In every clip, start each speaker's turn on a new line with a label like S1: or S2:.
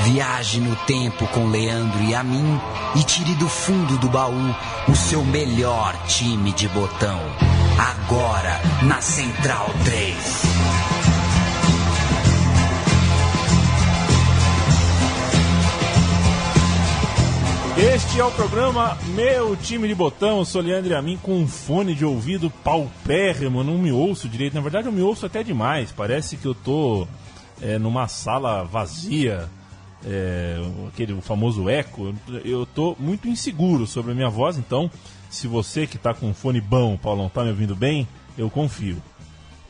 S1: Viaje no tempo com Leandro e a mim e tire do fundo do baú o seu melhor time de botão. Agora na Central 3.
S2: Este é o programa Meu Time de Botão. Eu sou Leandro e a mim com um fone de ouvido paupérrimo. Não me ouço direito. Na verdade, eu me ouço até demais. Parece que eu tô numa sala vazia. Aquele famoso eco. Eu tô muito inseguro sobre a minha voz. Então, se você que tá com um fone bom, Paulão, tá me ouvindo bem, eu confio.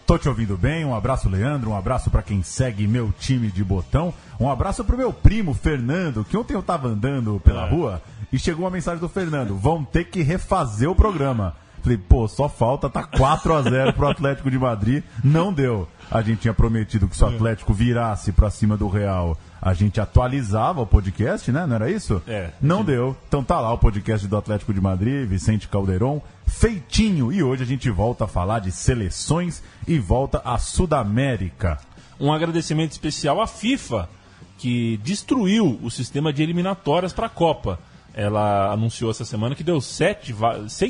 S3: Tô te ouvindo bem, um abraço Leandro, um abraço pra quem segue Meu Time de Botão, um abraço pro meu primo Fernando, que ontem eu tava andando pela rua e chegou uma mensagem do Fernando: vão ter que refazer o programa. Falei, pô, só falta, tá 4-0 pro Atlético de Madrid, não deu. A gente tinha prometido que se o Atlético virasse pra cima do Real, a gente atualizava o podcast, né? Não era isso? Não deu. Então tá lá o podcast do Atlético de Madrid, Vicente Calderon, feitinho. E hoje a gente volta a falar de seleções e volta à Sudamérica.
S2: Um agradecimento especial à FIFA, que destruiu o sistema de eliminatórias para a Copa. Ela anunciou essa semana que deu 6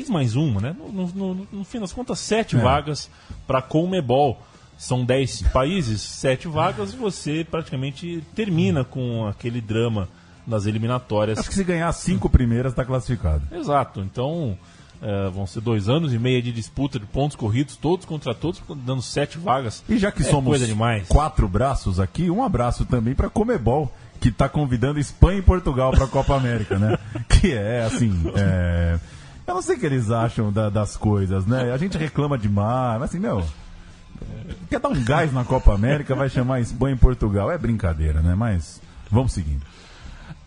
S2: mais 1, né? No fim das contas, 7 vagas para a Conmebol. São 10 países, 7 vagas, e você praticamente termina com aquele drama nas eliminatórias.
S3: Acho que se ganhar as 5 primeiras está classificado.
S2: Exato, então vão ser 2 anos e meio de disputa de pontos corridos, todos contra todos, dando 7 vagas.
S3: E já que somos 4 braços aqui, um abraço também para a Conmebol, que está convidando Espanha e Portugal para a Copa América, né? Que é assim... Eu não sei o que eles acham das coisas, né? A gente reclama demais, mas assim, quer dar um gás na Copa América, vai chamar Espanha e Portugal. É brincadeira, né? Mas vamos seguindo.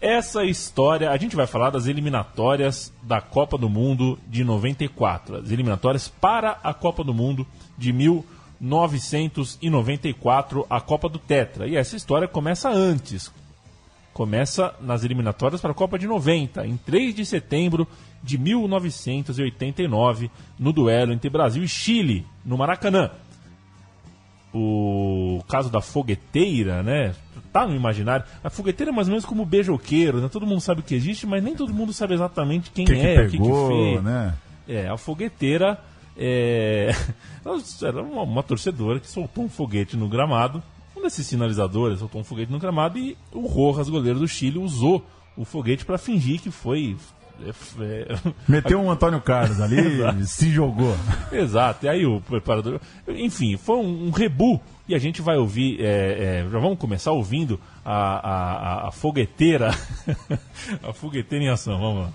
S2: Essa história, a gente vai falar das eliminatórias da Copa do Mundo de 94. As eliminatórias para a Copa do Mundo de 1994, a Copa do Tetra. E essa história começa antes. Começa nas eliminatórias para a Copa de 90, em 3 de setembro de 1989, no duelo entre Brasil e Chile, no Maracanã. O caso da fogueteira, né? Tá no imaginário. A fogueteira é mais ou menos como o beijoqueiro, né? Todo mundo sabe que existe, mas nem todo mundo sabe exatamente quem é, o que fez.
S3: Né?
S2: A fogueteira era uma torcedora que soltou um foguete no gramado. Um desses sinalizadores soltou um foguete no gramado e o Rojas, goleiro do Chile, usou o foguete para fingir que foi...
S3: Meteu um Antônio Carlos ali e se jogou.
S2: Exato, e aí o preparador... Enfim, foi um rebu. E a gente vai ouvir, já vamos começar ouvindo a fogueteira. A fogueteira em ação, vamos lá.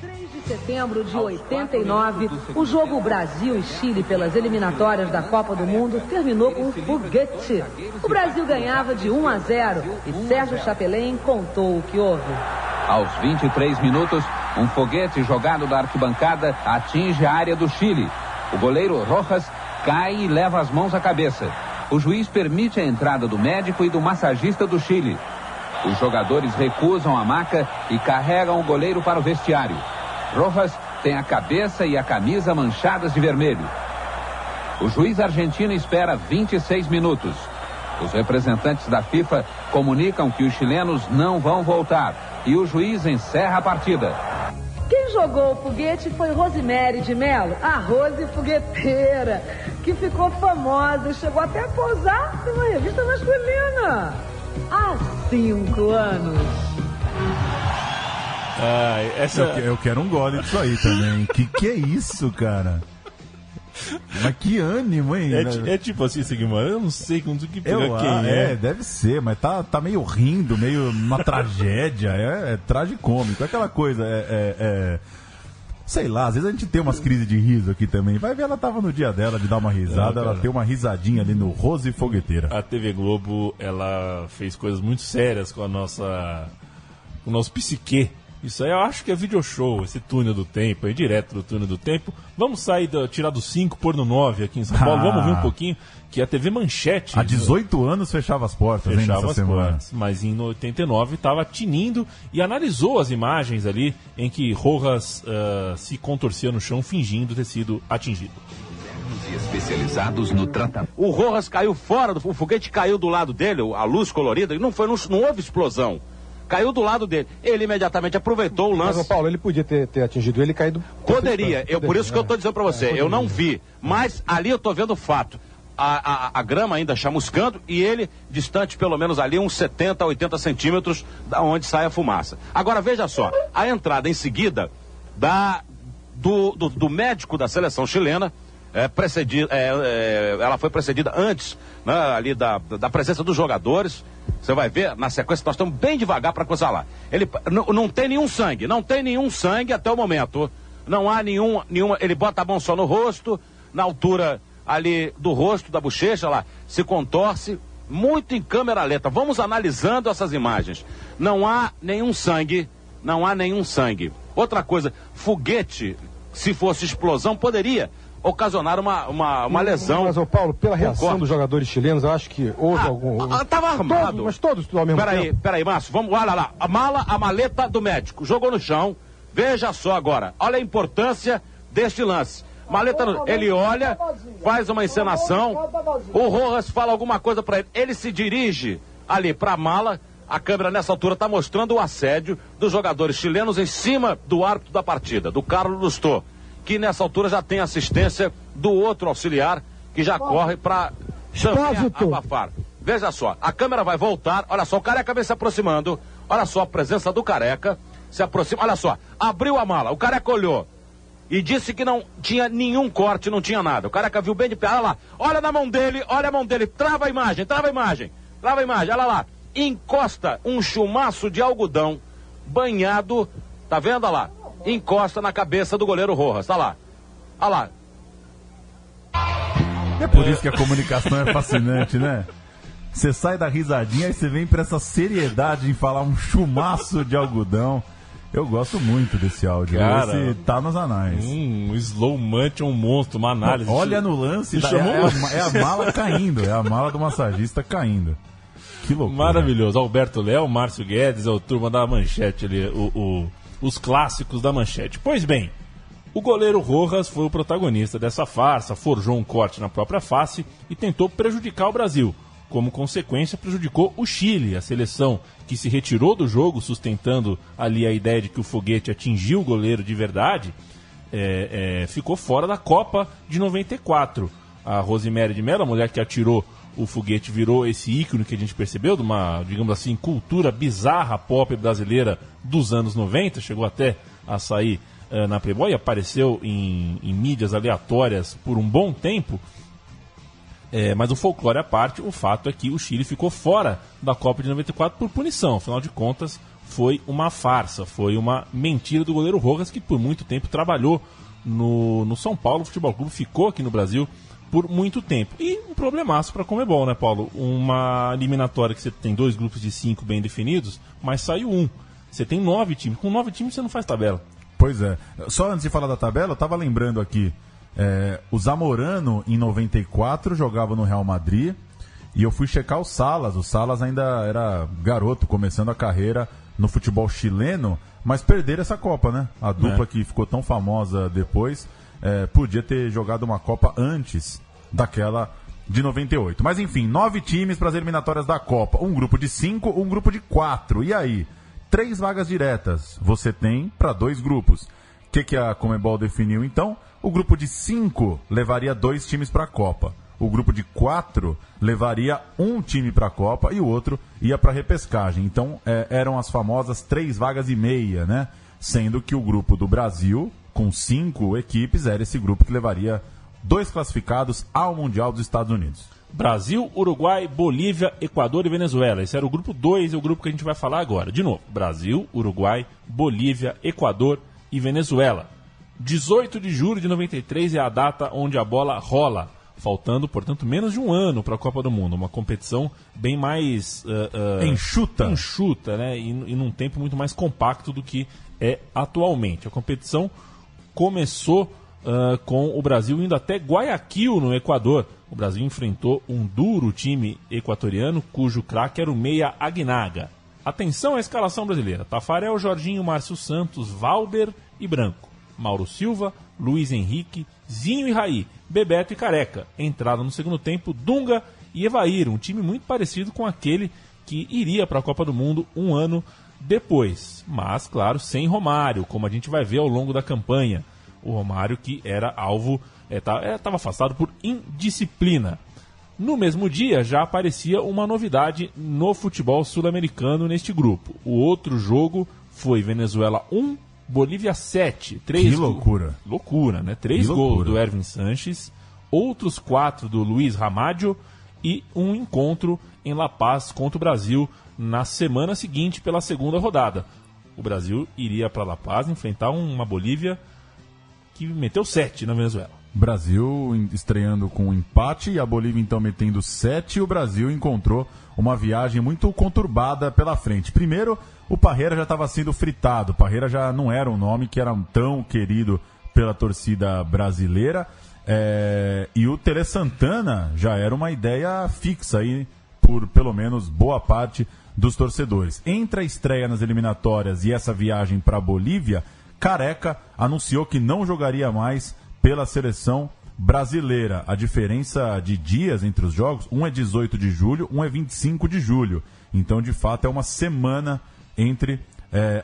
S4: 3 de setembro de 89, o jogo Brasil e Chile pelas eliminatórias da Copa do Mundo terminou com um foguete. O Brasil ganhava de 1-0 e Sérgio Chapelin contou o que houve.
S5: Aos 23 minutos, um foguete jogado da arquibancada atinge a área do Chile. O goleiro Rojas cai e leva as mãos à cabeça. O juiz permite a entrada do médico e do massagista do Chile. Os jogadores recusam a maca e carregam o goleiro para o vestiário. Rojas tem a cabeça e a camisa manchadas de vermelho. O juiz argentino espera 26 minutos. Os representantes da FIFA comunicam que os chilenos não vão voltar e o juiz encerra a partida.
S4: Quem jogou o foguete foi Rosemary de Mello, a Rose Fogueteira, que ficou famosa e chegou até a posar numa revista masculina há 5 anos.
S3: Eu quero um gole disso aí também. Que é isso, cara? Mas que ânimo, hein?
S2: É tipo assim, Guimarães, eu não sei quem é.
S3: Deve ser, mas tá meio rindo, meio uma tragédia. É tragicômico. É aquela coisa, sei lá, às vezes a gente tem umas crises de riso aqui também. Vai ver, ela tava no dia dela de dar uma risada, ela tem uma risadinha ali no Rose Fogueteira.
S2: A TV Globo, ela fez coisas muito sérias com o nosso psiquê. Isso aí eu acho que é video show, esse túnel do tempo, aí direto do túnel do tempo. Vamos tirar do 5, pôr no 9 aqui em São Paulo. Vamos ver um pouquinho, que a TV Manchete...
S3: Há 18 anos fechava as portas,
S2: fechava as portas, mas em 89 estava tinindo e analisou as imagens ali em que Rojas se contorcia no chão fingindo ter sido atingido.
S5: especializados no tratamento.
S6: O Rojas caiu fora, o foguete caiu do lado dele, a luz colorida, não houve explosão. Caiu do lado dele. Ele imediatamente aproveitou o lance.
S7: Mas, Paulo, ele podia ter atingido ele e caído.
S6: Poderia. Por isso que eu estou dizendo para você. Eu não vi. Mas ali eu estou vendo o fato. A grama ainda chamuscando e ele distante pelo menos ali uns 70 a 80 centímetros da onde sai a fumaça. Agora veja só, a entrada em seguida do médico da seleção chilena, ela foi precedida antes, né, ali da presença dos jogadores. Você vai ver, na sequência, nós estamos bem devagar para coisar lá. Ele não tem nenhum sangue até o momento. Não há nenhuma. Ele bota a mão só no rosto, na altura ali do rosto, da bochecha, lá, se contorce, muito em câmera lenta. Vamos analisando essas imagens. Não há nenhum sangue. Outra coisa, foguete, se fosse explosão, poderia ocasionar uma lesão.
S7: Mas, Paulo, pela reação dos jogadores chilenos, eu acho que houve algum...
S6: Estava armado.
S7: Todos ao mesmo tempo.
S6: Peraí, Márcio, vamos, olha lá, a maleta do médico, jogou no chão, veja só agora, olha a importância deste lance. Maleta, ele olha, faz uma encenação, o Rojas fala alguma coisa para ele, ele se dirige ali para a mala, a câmera nessa altura está mostrando o assédio dos jogadores chilenos em cima do árbitro da partida, do Carlos Lustó, que nessa altura já tem assistência do outro auxiliar, que já corre para abafar. Veja só, a câmera vai voltar, olha só, o Careca vem se aproximando, olha só a presença do Careca, se aproxima, olha só, abriu a mala, o Careca olhou e disse que não tinha nenhum corte, não tinha nada. O Careca viu bem de perto, olha lá, olha a mão dele, trava a imagem, olha lá, encosta um chumaço de algodão banhado, tá vendo, olha lá, encosta na cabeça do goleiro Rojas, tá lá, olha lá.
S3: É por isso que a comunicação é fascinante, né? Você sai da risadinha e você vem pra essa seriedade em falar um chumaço de algodão. Eu gosto muito desse áudio.
S2: Cara,
S3: esse tá nos anais.
S2: Um slow motion, um monstro, uma análise.
S3: Olha no lance, é a mala caindo, é a mala do massagista caindo. Que loucura.
S2: Maravilhoso. Alberto Léo, Márcio Guedes, é o turma da Manchete ali, os clássicos da Manchete. Pois bem, o goleiro Rojas foi o protagonista dessa farsa, forjou um corte na própria face e tentou prejudicar o Brasil. Como consequência, prejudicou o Chile, a seleção que se retirou do jogo, sustentando ali a ideia de que o foguete atingiu o goleiro de verdade, ficou fora da Copa de 94. A Rosemary de Mello, a mulher que atirou o foguete, virou esse ícone que a gente percebeu, de uma, digamos assim, cultura bizarra pop brasileira dos anos 90, chegou até a sair na Playboy, apareceu em mídias aleatórias por um bom tempo. Mas o folclore à parte, o fato é que o Chile ficou fora da Copa de 94 por punição. Afinal de contas, foi uma farsa, foi uma mentira do goleiro Rojas, que por muito tempo trabalhou no São Paulo Futebol Clube, ficou aqui no Brasil por muito tempo. E um problemaço para a Conmebol, né, Paulo? Uma eliminatória que você tem 2 grupos de 5 bem definidos, mas saiu um. Você tem 9 times. Com 9 times você não faz tabela.
S3: Pois é. Só antes de falar da tabela, eu estava lembrando aqui. O Zamorano, em 94, jogava no Real Madrid. E eu fui checar o Salas. O Salas ainda era garoto, começando a carreira no futebol chileno. Mas perderam essa Copa, né? A dupla que ficou tão famosa depois podia ter jogado uma Copa antes daquela de 98. Mas enfim, 9 times para as eliminatórias da Copa. Um grupo de 5, um grupo de 4. E aí? 3 vagas diretas você tem para 2 grupos. O que a Conmebol definiu então? O grupo de 5 levaria 2 times para a Copa. O grupo de 4 levaria um time para a Copa e o outro ia para a repescagem. Então eram as famosas 3 vagas e meia, né? Sendo que o grupo do Brasil, com 5 equipes, era esse grupo que levaria 2 classificados ao Mundial dos Estados Unidos.
S2: Brasil, Uruguai, Bolívia, Equador e Venezuela. Esse era o grupo 2, é o grupo que a gente vai falar agora. De novo, Brasil, Uruguai, Bolívia, Equador e Venezuela. 18 de julho de 93 é a data onde a bola rola, faltando, portanto, menos de um ano para a Copa do Mundo. Uma competição bem mais enxuta, né? E num tempo muito mais compacto do que é atualmente. A competição começou com o Brasil indo até Guayaquil, no Equador. O Brasil enfrentou um duro time equatoriano, cujo craque era o meia Aguinaga. Atenção à escalação brasileira: Tafarel, Jorginho, Márcio Santos, Valber e Branco. Mauro Silva, Luiz Henrique, Zinho e Raí, Bebeto e Careca. Entrada no segundo tempo, Dunga e Evair, um time muito parecido com aquele que iria para a Copa do Mundo um ano depois. Mas, claro, sem Romário, como a gente vai ver ao longo da campanha. O Romário que era alvo, estava afastado por indisciplina. No mesmo dia já aparecia uma novidade no futebol sul-americano neste grupo. O outro jogo foi Venezuela 1, Bolívia 7.
S3: Que loucura.
S2: Loucura, né? 3 gols do Ervin Sanches, outros 4 do Luiz Ramalho e um encontro em La Paz contra o Brasil na semana seguinte pela segunda rodada. O Brasil iria para La Paz enfrentar uma Bolívia que meteu 7 na Venezuela.
S3: Brasil estreando com um empate e a Bolívia então metendo 7, e o Brasil encontrou uma viagem muito conturbada pela frente. Primeiro, o Parreira já estava sendo fritado. O Parreira já não era um nome que era tão querido pela torcida brasileira. E o Tele Santana já era uma ideia fixa aí por pelo menos boa parte dos torcedores. Entre a estreia nas eliminatórias e essa viagem para a Bolívia, Careca anunciou que não jogaria mais pela seleção brasileira. A diferença de dias entre os jogos, um é 18 de julho, um é 25 de julho. Então, de fato, é uma semana entre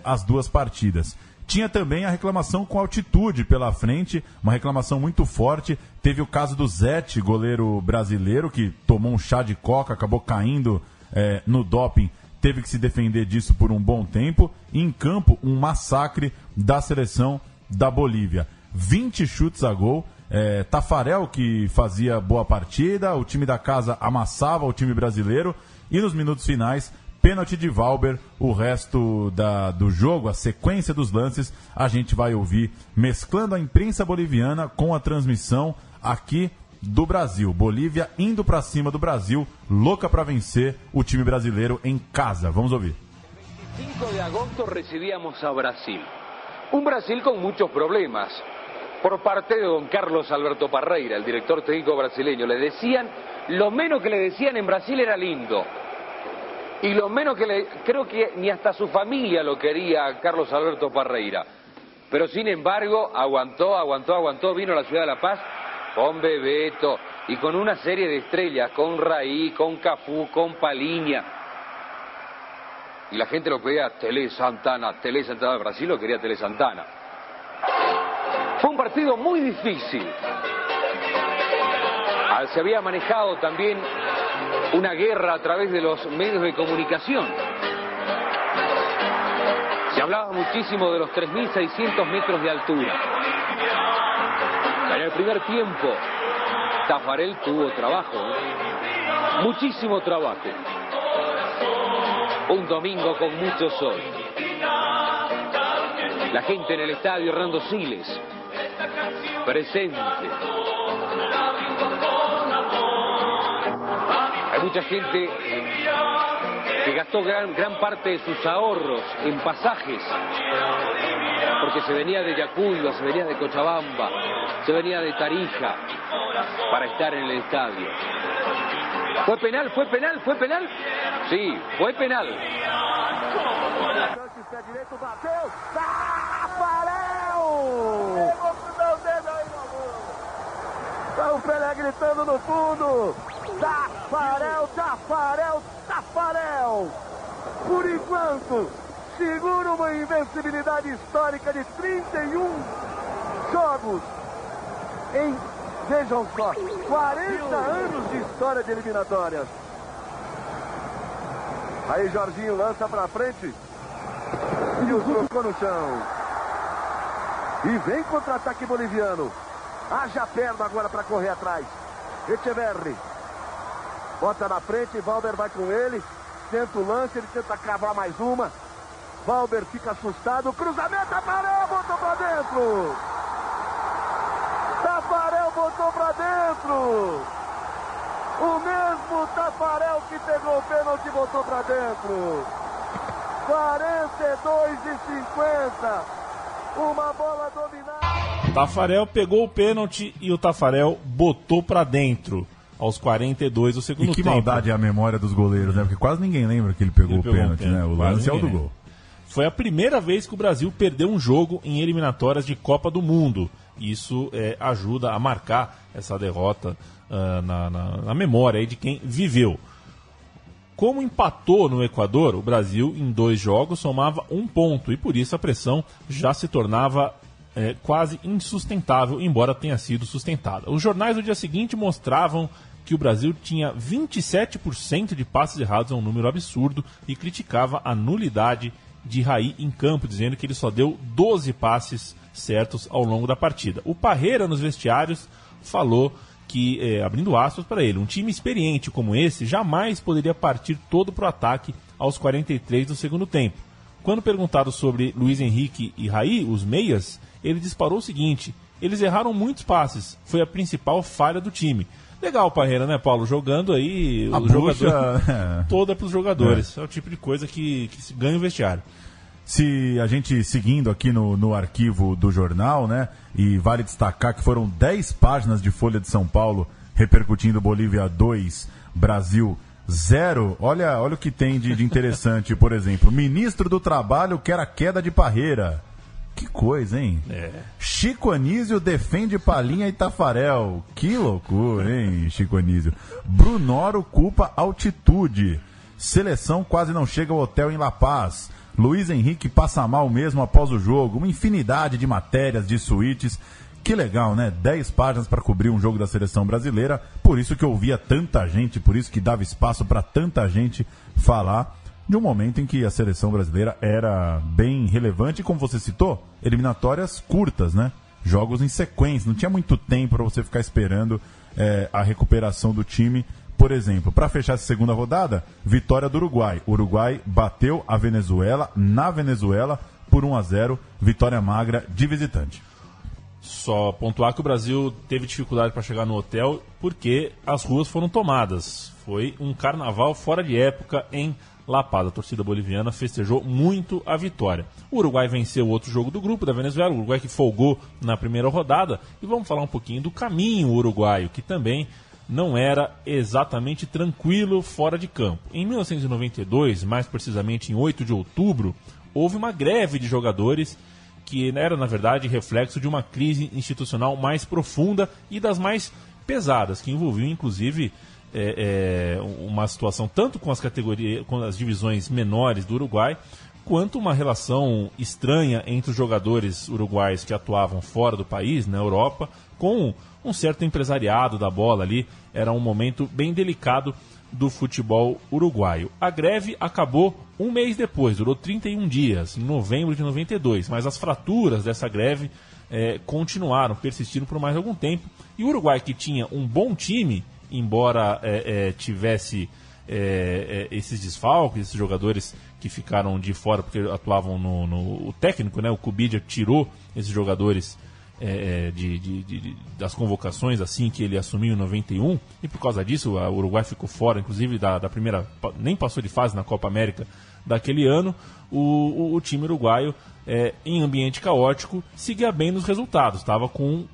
S3: as duas partidas. Tinha também a reclamação com altitude pela frente, uma reclamação muito forte. Teve o caso do Zete, goleiro brasileiro, que tomou um chá de coca, acabou caindo no doping, teve que se defender disso por um bom tempo. E em campo, um massacre da seleção da Bolívia. 20 chutes a gol. Tafarel que fazia boa partida, o time da casa amassava o time brasileiro. E nos minutos finais, pênalti de Valber. O resto do jogo, a sequência dos lances, a gente vai ouvir mesclando a imprensa boliviana com a transmissão aqui do Brasil. Bolívia indo para cima do Brasil, louca para vencer o time brasileiro em casa. Vamos ouvir.
S8: 25 de agosto recibíamos a Brasil. Un Brasil con muchos problemas. Por parte de don Carlos Alberto Parreira, el director técnico brasileño. Le decían, lo menos que le decían en Brasil era lindo. Y lo menos creo que ni hasta su familia lo quería Carlos Alberto Parreira. Pero sin embargo, aguantó, vino a la ciudad de La Paz con Bebeto y con una serie de estrellas, con Raí, con Cafú, con Paliña. Y la gente lo pedía Tele Santana de Brasil, lo quería Tele Santana. Fue un partido muy difícil. Se había manejado también una guerra a través de los medios de comunicación. Se hablaba muchísimo de los 3.600 metros de altura. En el primer tiempo, Tafarel tuvo trabajo, muchísimo trabajo. Un domingo con mucho sol. La gente en el estadio, Hernando Siles, presente. Hay mucha gente que gastó gran parte de sus ahorros en pasajes, porque se venía de Yacuiba, se venía de Cochabamba, se venía de Tarija para estar en el estadio. ¿Fue penal? ¿Fue penal? ¿Fue penal? Sí, fue penal.
S9: Tá o Pelé gritando no fundo. Tafarel, Tafarel, Tafarel. Por enquanto, segura uma invencibilidade histórica de 31 jogos em, vejam só, 40 anos de história de eliminatórias. Aí Jorginho lança pra frente e o trocou no chão. E vem contra-ataque boliviano. Haja perna agora para correr atrás. Echeverri bota na frente, Valber vai com ele, tenta o lance, ele tenta cavar mais uma. Valber fica assustado, cruzamento, Tafarel botou pra dentro. Tafarel botou pra dentro. O mesmo Tafarel que pegou o pênalti e botou pra dentro. 42:50. Uma bola dominada.
S2: Tafarel pegou o pênalti e o Tafarel botou pra dentro aos 42 do segundo tempo.
S3: E que maldade é a memória dos goleiros, né? Porque quase ninguém lembra que ele pegou o pênalti, né? O lance é o do gol.
S2: Foi a primeira vez que o Brasil perdeu um jogo em eliminatórias de Copa do Mundo. Isso ajuda a marcar essa derrota na memória aí de quem viveu. Como empatou no Equador, o Brasil em 2 jogos somava 1 ponto e por isso a pressão já se tornava quase insustentável, embora tenha sido sustentada. Os jornais do dia seguinte mostravam que o Brasil tinha 27% de passes errados, é um número absurdo, e criticava a nulidade de Raí em campo, dizendo que ele só deu 12 passes certos ao longo da partida. O Parreira, nos vestiários, falou que, abrindo aspas para ele, um time experiente como esse jamais poderia partir todo para o ataque aos 43 do segundo tempo. Quando perguntado sobre Luiz Henrique e Raí, os meias, ele disparou o seguinte: eles erraram muitos passes, foi a principal falha do time. Legal, Parreira, né, Paulo? Jogando aí
S3: a
S2: o
S3: bucha
S2: jogador toda para os jogadores. É o tipo de coisa que se ganha o vestiário.
S3: Se a gente seguindo aqui no arquivo do jornal, né, e vale destacar que foram 10 páginas de Folha de São Paulo repercutindo Bolívia 2, Brasil 0. Olha o que tem de interessante, por exemplo. Ministro do Trabalho quer a queda de Parreira. Que coisa, hein? Chico Anísio defende Palinha e Tafarel. Que loucura, hein, Chico Anísio? Brunoro culpa altitude. Seleção quase não chega ao hotel em La Paz. Luiz Henrique passa mal mesmo após o jogo. Uma infinidade de matérias, de suítes. Que legal, né? 10 páginas para cobrir um jogo da seleção brasileira. Por isso que eu ouvia tanta gente, por isso que dava espaço para tanta gente falar de um momento em que a seleção brasileira era bem relevante. E como você citou, eliminatórias curtas, né? Jogos em sequência. Não tinha muito tempo para você ficar esperando a recuperação do time. Por exemplo, para fechar essa segunda rodada, vitória do Uruguai. O Uruguai bateu a Venezuela na Venezuela por 1-0, vitória magra de visitante.
S2: Só pontuar que o Brasil teve dificuldade para chegar no hotel porque as ruas foram tomadas. Foi um carnaval fora de época em La Paz. A torcida boliviana festejou muito a vitória. O Uruguai venceu o outro jogo do grupo da Venezuela, o Uruguai que folgou na primeira rodada. E vamos falar um pouquinho do caminho uruguaio, que também não era exatamente tranquilo fora de campo. Em 1992, mais precisamente em 8 de outubro, houve uma greve de jogadores que era, na verdade, reflexo de uma crise institucional mais profunda e das mais pesadas, que envolviam, inclusive, uma situação tanto com as categorias, com as divisões menores do Uruguai, quanto uma relação estranha entre os jogadores uruguaios que atuavam fora do país, na Europa, com um certo empresariado da bola ali. Era um momento bem delicado do futebol uruguaio. A greve acabou um mês depois, durou 31 dias, em novembro de 92, mas as fraturas dessa greve continuaram, persistiram por mais algum tempo, e o Uruguai, que tinha um bom time, embora tivesse esses desfalques, esses jogadores que ficaram de fora porque atuavam o técnico, né, o Cubidia, tirou esses jogadores das convocações assim que ele assumiu em 91, e por causa disso o Uruguai ficou fora, inclusive da primeira, nem passou de fase na Copa América daquele ano. O time uruguaio, em ambiente caótico, seguia bem nos resultados, estava com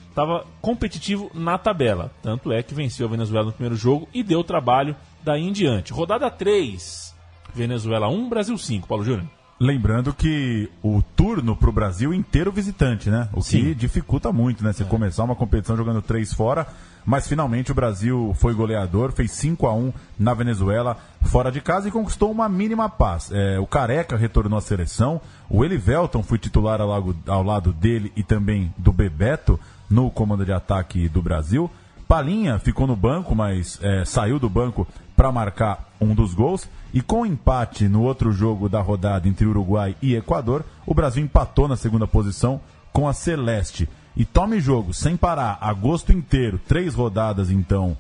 S2: estava competitivo na tabela, tanto é que venceu a Venezuela no primeiro jogo e deu trabalho daí em diante. Rodada 3, Venezuela 1, Brasil 5, Paulo Júnior.
S3: Lembrando que o turno para o Brasil inteiro visitante, né? O que dificulta muito, né? Você começar uma competição jogando 3 fora, mas finalmente o Brasil foi goleador, fez 5-1 na Venezuela, fora de casa, e conquistou uma mínima paz. O Careca retornou à seleção, o Elivelton foi titular ao lado dele e também do Bebeto no comando de ataque do Brasil. Palinha ficou no banco, mas saiu do banco para marcar um dos gols. E com o empate no outro jogo da rodada entre Uruguai e Equador, o Brasil empatou na segunda posição com a Celeste. E tome jogo sem parar, agosto inteiro, 3 rodadas então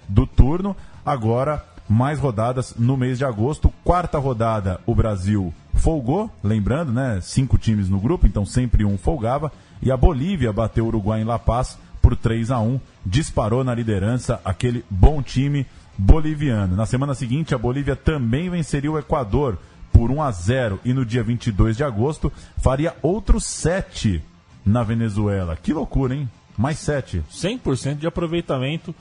S3: do turno. Agora, mais rodadas no mês de agosto. 4ª rodada, o Brasil folgou, lembrando, né? 5 times no grupo, então sempre um folgava. E a Bolívia bateu o Uruguai em La Paz por 3-1, disparou na liderança aquele bom time boliviano. Na semana seguinte, a Bolívia também venceria o Equador por 1-0 e no dia 22 de agosto faria outros 7 na Venezuela. Que loucura, hein? Mais 7.
S2: 100% de aproveitamento.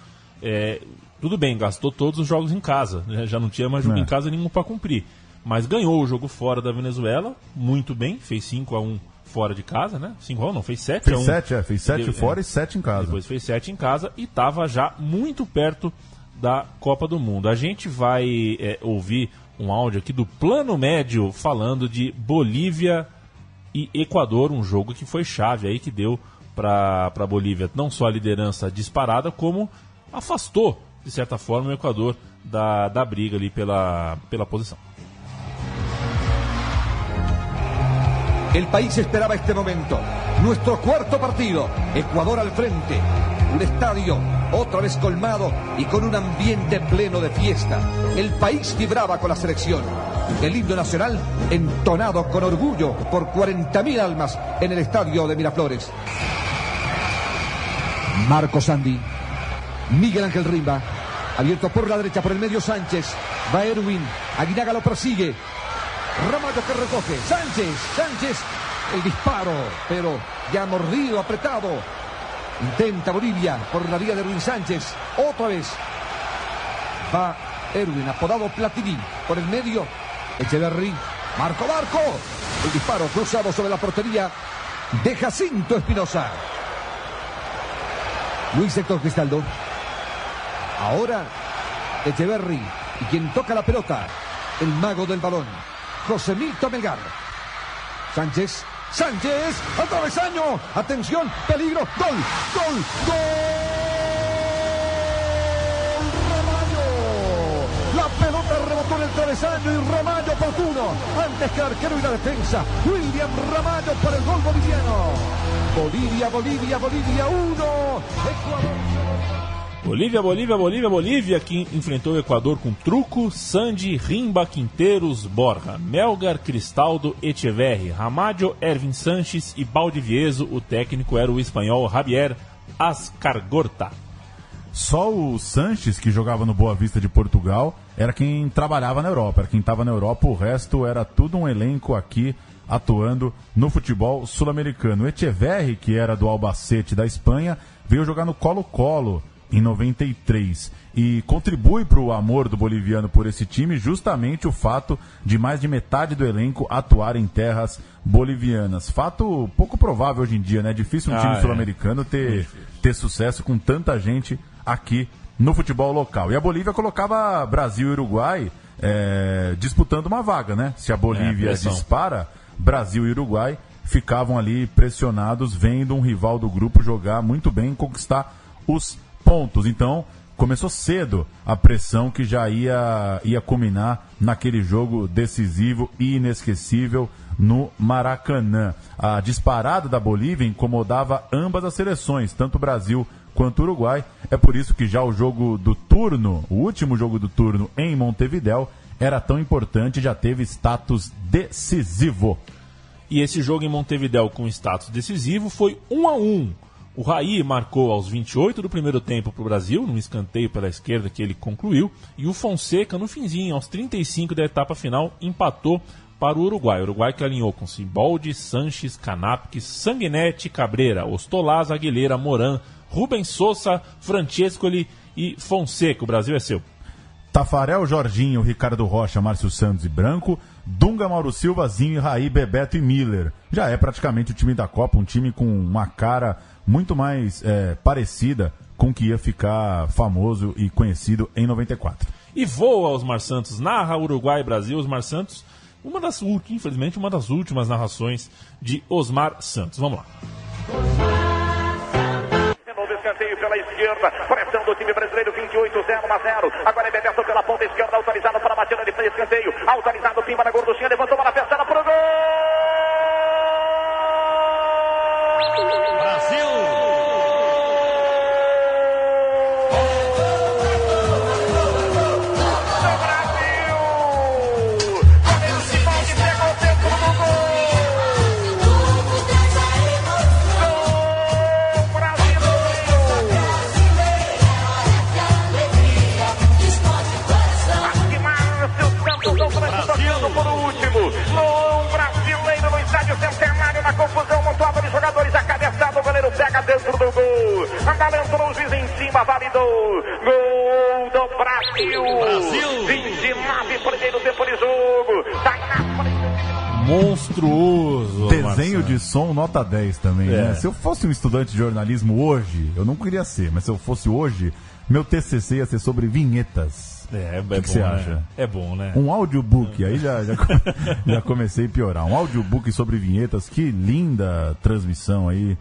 S2: Tudo bem, gastou todos os jogos em casa, já não tinha mais jogo em casa nenhum para cumprir. mas ganhou o jogo fora da Venezuela, muito bem, fez 5-1 fora de casa, né? 5-1 não, fez 7-1.
S3: Fez 7 fora e 7 em casa.
S2: Depois fez 7 em casa e estava já muito perto da Copa do Mundo. A gente vai ouvir um áudio aqui do Plano Médio falando de Bolívia e Equador, um jogo que foi chave aí, que deu para a Bolívia não só a liderança disparada, como afastou, de certa forma, o Equador da briga ali pela posição.
S10: El país esperaba este momento. Nuestro cuarto partido. Ecuador al frente. Un estadio otra vez colmado y con un ambiente pleno de fiesta. El país vibraba con la selección. El himno nacional entonado con orgullo por 40.000 almas en el estadio de Miraflores. Marco Sandi. Miguel Ángel Rimba. Abierto por la derecha, por el medio Sánchez. Va Erwin. Aguinaga lo persigue. Ramallo que recoge. Sánchez. El disparo, pero ya mordido, apretado. Intenta Bolivia por la vía de Erwin Sánchez. Otra vez. Va Erwin, apodado Platini. Por el medio. Echeverri. Marco. El disparo cruzado sobre la portería de Jacinto Espinosa. Luis Héctor Cristaldo. Ahora Echeverri. Y quien toca la pelota, el mago del balón, José Milton Melgar. Sánchez, al travesaño, atención, peligro, gol. Ramallo, la pelota rebotó en el travesaño y Ramallo oportuno, antes que arquero y la defensa, William Ramallo para el gol boliviano. Bolivia 1, Ecuador.
S2: Bolívia, que enfrentou o Equador com Truco, Sandi, Rimba, Quinteiros, Borja, Melgar, Cristaldo, Echeverri, Ramallo, Erwin Sanches e Valdivieso. O técnico era o espanhol Javier Ascargorta.
S3: Só o Sanches, que jogava no Boa Vista de Portugal, era quem trabalhava na Europa, era quem estava na Europa. O resto era tudo um elenco aqui atuando no futebol sul-americano. O Echeverri, que era do Albacete da Espanha, veio jogar no Colo-Colo em 93 e contribui para o amor do boliviano por esse time justamente o fato de mais de metade do elenco atuar em terras bolivianas. Fato pouco provável hoje em dia, né? Difícil um time sul-americano ter sucesso com tanta gente aqui no futebol local. E a Bolívia colocava Brasil e Uruguai disputando uma vaga, né? Se a Bolívia dispara, Brasil e Uruguai ficavam ali pressionados, vendo um rival do grupo jogar muito bem e conquistar os pontos. Então, começou cedo a pressão que já ia culminar naquele jogo decisivo e inesquecível no Maracanã. A disparada da Bolívia incomodava ambas as seleções, tanto o Brasil quanto o Uruguai. É por isso que já o jogo do turno, o último jogo do turno em Montevidéu, era tão importante e já teve status decisivo.
S2: E esse jogo em Montevidéu com status decisivo foi 1-1. O Raí marcou aos 28 do primeiro tempo para o Brasil, num escanteio pela esquerda que ele concluiu, e o Fonseca, no finzinho, aos 35 da etapa final, empatou para o Uruguai. O Uruguai que alinhou com Siboldi, Sanches, Canapque, Sanguinetti, Cabreira, Ostolaz, Aguilera, Moran, Rubens Sousa, Francescoli e Fonseca. O Brasil é seu.
S3: Tafarel, Jorginho, Ricardo Rocha, Márcio Santos e Branco, Dunga, Mauro Silva, Zinho, Raí, Bebeto e Miller. Já é praticamente o time da Copa, um time com uma cara muito mais parecida com o que ia ficar famoso e conhecido em 94.
S2: E voa Osmar Santos, narra Uruguai e Brasil. Osmar Santos, infelizmente, uma das últimas narrações de Osmar Santos. Vamos lá.
S11: Escanteio pela esquerda, pressão do time brasileiro, 28-0-1-0. Agora é Bebeto pela ponta esquerda, autorizado para a batida de escanteio. Autorizado, Pimba na gorduchinha, levantou para a fechada para o gol!
S10: Brasil!
S11: Pega dentro do gol, a bola entrou, o juiz em cima, validou, gol do Brasil, 29 primeiro tempo de jogo,
S2: monstruoso.
S3: Desenho
S2: Marcelo.
S3: de som nota 10 também, né? Se eu fosse um estudante de jornalismo hoje, eu não queria ser, mas se eu fosse hoje, meu TCC ia ser sobre vinhetas. O que você acha?
S2: É bom, né?
S3: Um audiobook, aí já comecei a piorar. Um audiobook sobre vinhetas, que linda transmissão aí.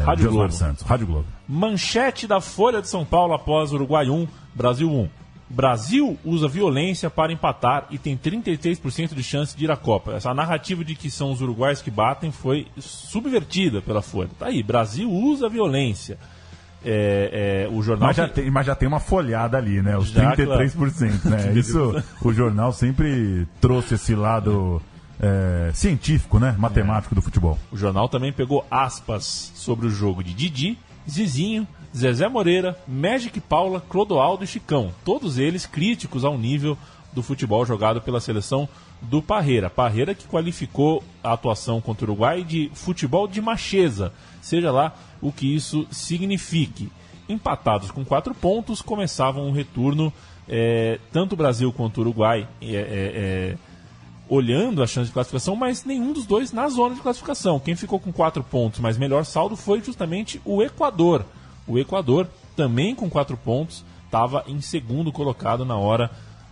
S2: Rádio Globo.
S3: Santos, Rádio Globo.
S2: Manchete da Folha de São Paulo após Uruguai 1, Brasil 1. Brasil usa violência para empatar e tem 33% de chance de ir à Copa. Essa narrativa de que são os uruguaios que batem foi subvertida pela Folha. Tá aí, Brasil usa violência. O jornal
S3: mas já tem uma folhada ali, né? Os
S2: já,
S3: 33%, claro. Né? Isso, o jornal sempre trouxe esse lado científico, né? Matemático do futebol.
S2: O jornal também pegou aspas sobre o jogo de Didi, Zizinho, Zezé Moreira, Magic Paula, Clodoaldo e Chicão. Todos eles críticos ao nível do futebol jogado pela seleção do Parreira. Parreira que qualificou a atuação contra o Uruguai de futebol de macheza, seja lá o que isso signifique. Empatados com 4 pontos, começavam o retorno, tanto o Brasil quanto o Uruguai olhando a chance de classificação, mas nenhum dos dois na zona de classificação. Quem ficou com 4 pontos, mas melhor saldo, foi justamente o Equador. O Equador, também com 4 pontos, estava em segundo colocado na hora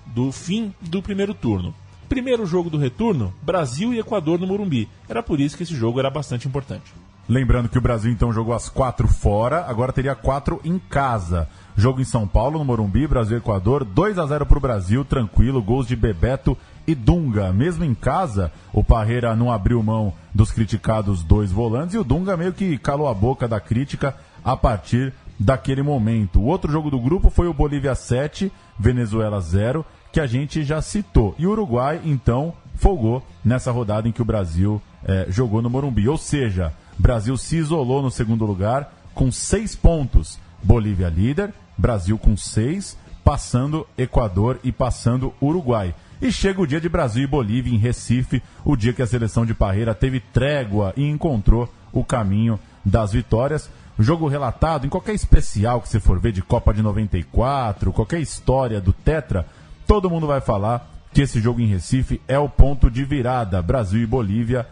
S2: do fim do primeiro turno. Primeiro jogo do retorno, Brasil e Equador no Morumbi. Era por isso que esse jogo era bastante importante.
S3: Lembrando que o Brasil então jogou as 4 fora, agora teria 4 em casa. Jogo em São Paulo, no Morumbi, Brasil e Equador, 2-0 para o Brasil, tranquilo, gols de Bebeto e Dunga. Mesmo em casa, o Parreira não abriu mão dos criticados 2 volantes e o Dunga meio que calou a boca da crítica a partir daquele momento. O outro jogo do grupo foi o Bolívia 7, Venezuela 0, que a gente já citou. E o Uruguai, então, folgou nessa rodada em que o Brasil jogou no Morumbi. Ou seja, Brasil se isolou no segundo lugar com 6 pontos. Bolívia líder, Brasil com 6, passando Equador e passando Uruguai. E chega o dia de Brasil e Bolívia em Recife, o dia que a seleção de Parreira teve trégua e encontrou o caminho das vitórias. O jogo relatado, em qualquer especial que você for ver de Copa de 94, qualquer história do Tetra, todo mundo vai falar que esse jogo em Recife é o ponto de virada. Brasil e Bolívia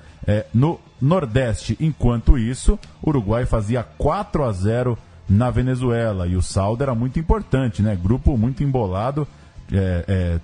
S3: no Nordeste. Enquanto isso, o Uruguai fazia 4-0 na Venezuela. E o saldo era muito importante, né? Grupo muito embolado.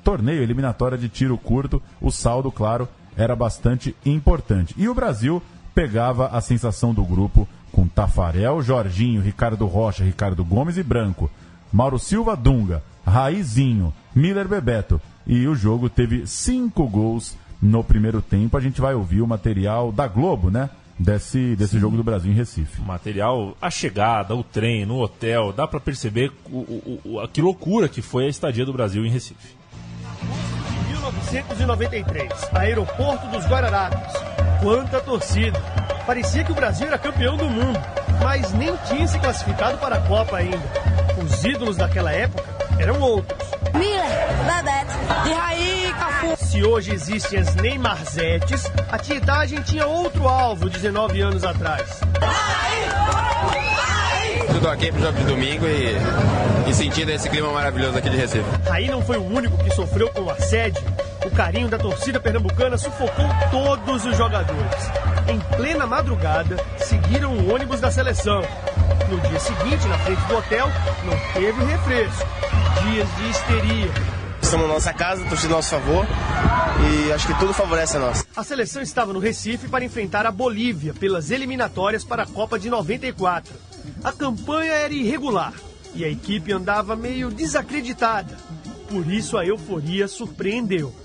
S3: Torneio eliminatória de tiro curto. O saldo, claro, era bastante importante. E o Brasil pegava a sensação do grupo com Tafarel, Jorginho, Ricardo Rocha, Ricardo Gomes e Branco. Mauro Silva, Dunga, Raizinho, Miller, Bebeto. E o jogo teve 5 gols no primeiro tempo. A gente vai ouvir o material da Globo, né? Desse jogo do Brasil em Recife.
S2: O material, a chegada, o trem, no hotel, dá para perceber que loucura que foi a estadia do Brasil em Recife.
S12: 1993, aeroporto dos Guararapes. Quanta torcida! Parecia que o Brasil era campeão do mundo, mas nem tinha se classificado para a Copa ainda. Os ídolos daquela época eram outros.
S13: Miller, Bebeto, de Raí, Cafu.
S12: Se hoje existem as Neymarzetes, a Tietagem tinha outro alvo 19 anos atrás.
S14: Tudo aqui pro jogo de domingo e sentindo esse clima maravilhoso aqui de Recife.
S12: Raí não foi o único que sofreu com o assédio. O carinho da torcida pernambucana sufocou todos os jogadores. Em plena madrugada, seguiram o ônibus da seleção. No dia seguinte, na frente do hotel, não teve refresco. Dias de histeria.
S15: Estamos na nossa casa, torcida a nosso favor e acho que tudo favorece a nós.
S12: A seleção estava no Recife para enfrentar a Bolívia pelas eliminatórias para a Copa de 94. A campanha era irregular e a equipe andava meio desacreditada. Por isso a euforia surpreendeu.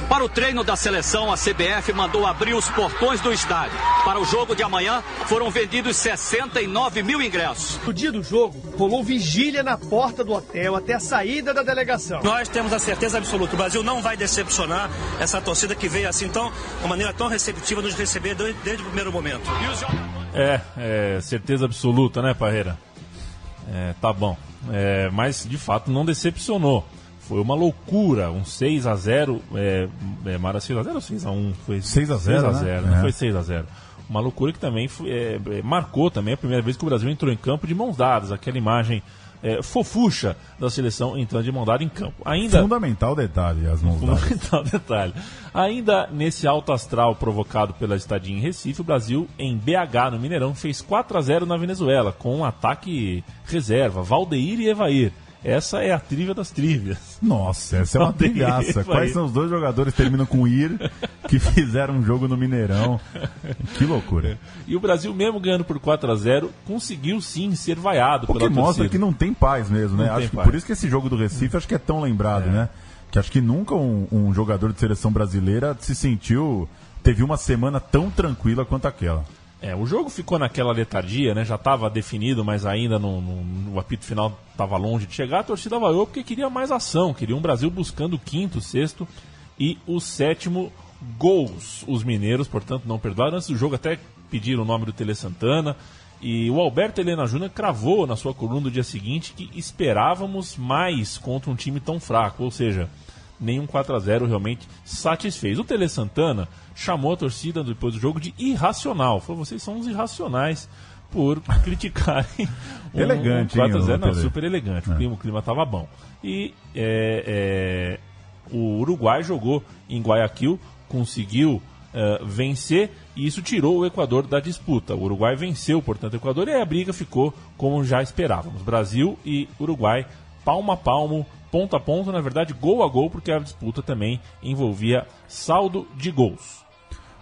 S16: Para o treino da seleção, a CBF mandou abrir os portões do estádio. Para o jogo de amanhã, foram vendidos 69 mil ingressos.
S12: No dia do jogo, rolou vigília na porta do hotel até a saída da delegação.
S17: Nós temos a certeza absoluta, o Brasil não vai decepcionar essa torcida que veio assim de maneira tão receptiva nos receber desde o primeiro momento.
S2: Certeza absoluta, né, Parreira? Tá bom. Mas, de fato, não decepcionou. Foi uma loucura, um 6-0, Mara 6-0 ou 6-1? Foi
S3: 6-0,
S2: né? Foi 6-0. Uma loucura que também marcou também a primeira vez que o Brasil entrou em campo de mãos dadas. Aquela imagem fofucha da seleção entrando de mão dada em campo. Ainda...
S3: Fundamental detalhe, as mãos dadas.
S2: Fundamental detalhe. Ainda nesse alto astral provocado pela estadia em Recife, o Brasil, em BH, no Mineirão, fez 4-0 na Venezuela, com um ataque reserva, Valdeir e Evair. Essa é a trivia das trivias.
S3: Nossa, essa é uma triviaça. Quais são os dois jogadores que terminam com IR que fizeram um jogo no Mineirão? Que loucura.
S2: E o Brasil, mesmo ganhando por 4-0, conseguiu sim ser vaiado pela torcida.
S3: O que mostra que não tem paz mesmo, né? Acho que por isso que esse jogo do Recife acho que é tão lembrado, né? Que acho que nunca um jogador de seleção brasileira teve uma semana tão tranquila quanto aquela.
S2: O jogo ficou naquela letargia, né? Já estava definido, mas ainda no apito final estava longe de chegar. A torcida vaiou porque queria mais ação, queria um Brasil buscando o 5º, 6º e o 7º gols. Os mineiros, portanto, não perdoaram. Antes do jogo até pediram o nome do Tele Santana. E o Alberto Helena Júnior cravou na sua coluna do dia seguinte que esperávamos mais contra um time tão fraco, ou seja, nenhum 4-0 realmente satisfez. O Tele Santana chamou a torcida depois do jogo de irracional. Falou, vocês são uns irracionais por criticarem
S3: elegante,
S2: 4-0. Não, super elegante, o clima estava bom. E o Uruguai jogou em Guayaquil, conseguiu vencer, e isso tirou o Equador da disputa. O Uruguai venceu, portanto, o Equador, e a briga ficou como já esperávamos. Brasil e Uruguai, palmo a palmo, ponto a ponto, na verdade, gol a gol, porque a disputa também envolvia saldo de gols.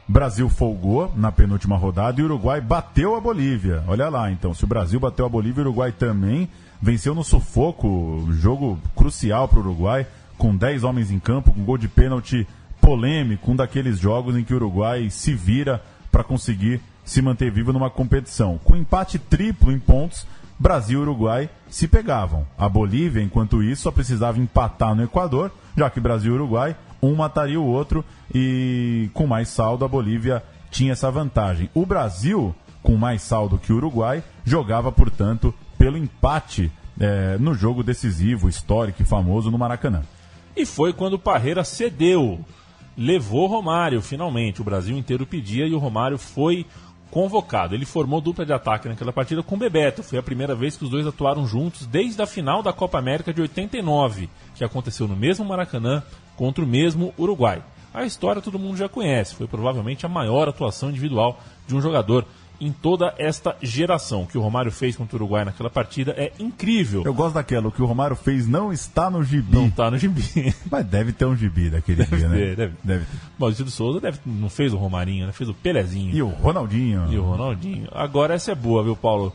S3: Brasil folgou na penúltima rodada e o Uruguai bateu a Bolívia. Olha lá, então, se o Brasil bateu a Bolívia, o Uruguai também venceu no sufoco, jogo crucial para o Uruguai, com 10 homens em campo, com gol de pênalti polêmico, um daqueles jogos em que o Uruguai se vira para conseguir se manter vivo numa competição. Com empate triplo em pontos, Brasil e Uruguai se pegavam. A Bolívia, enquanto isso, só precisava empatar no Equador, já que Brasil e Uruguai, um mataria o outro, e com mais saldo a Bolívia tinha essa vantagem. O Brasil, com mais saldo que o Uruguai, jogava, portanto, pelo empate no jogo decisivo, histórico e famoso no Maracanã.
S2: E foi quando o Parreira cedeu, levou Romário, finalmente. O Brasil inteiro pedia e o Romário foi convocado. Ele formou dupla de ataque naquela partida com o Bebeto. Foi a primeira vez que os dois atuaram juntos desde a final da Copa América de 89, que aconteceu no mesmo Maracanã contra o mesmo Uruguai. A história todo mundo já conhece. Foi provavelmente a maior atuação individual de um jogador em toda esta geração. O que o Romário fez contra o Uruguai naquela partida é incrível.
S3: Eu gosto daquela, o que o Romário fez não está no gibi.
S2: Não está no gibi.
S3: Mas deve ter um gibi daquele dia, né?
S2: Deve ter. Maurício de Souza não fez o Romarinho, né? Fez o Pelezinho.
S3: E o Ronaldinho.
S2: Agora essa é boa, viu, Paulo?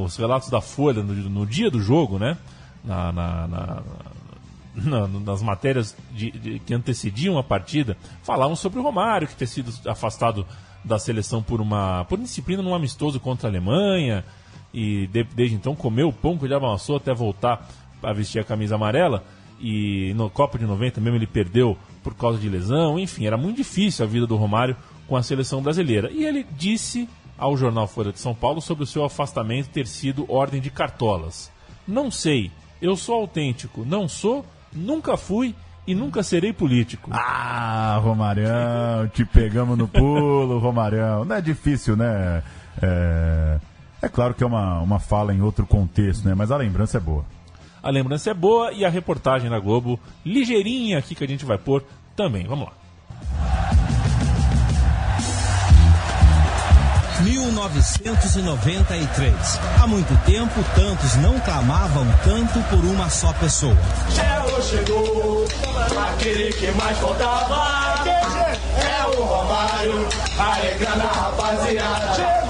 S2: Os relatos da Folha no dia do jogo, né? Nas matérias que antecediam a partida, falavam sobre o Romário, que ter sido afastado da seleção por indisciplina num amistoso contra a Alemanha, e desde então comeu o pão que ele amassou até voltar a vestir a camisa amarela, e no Copa de 90 mesmo ele perdeu por causa de lesão. Enfim, era muito difícil a vida do Romário com a seleção brasileira, e ele disse ao jornal Folha de São Paulo sobre o seu afastamento ter sido ordem de cartolas. Não sei, eu sou autêntico, não sou, nunca fui e nunca serei político.
S3: Romário, te pegamos no pulo, Romário. Não é difícil, né? É claro que é uma fala em outro contexto, né? Mas a lembrança é boa.
S2: A lembrança é boa e a reportagem da Globo, ligeirinha aqui, que a gente vai pôr também. Vamos lá.
S18: 1993. Há muito tempo, tantos não clamavam tanto por uma só pessoa.
S19: Chegou, aquele que mais faltava. É o Romário, alegrando a rapaziada.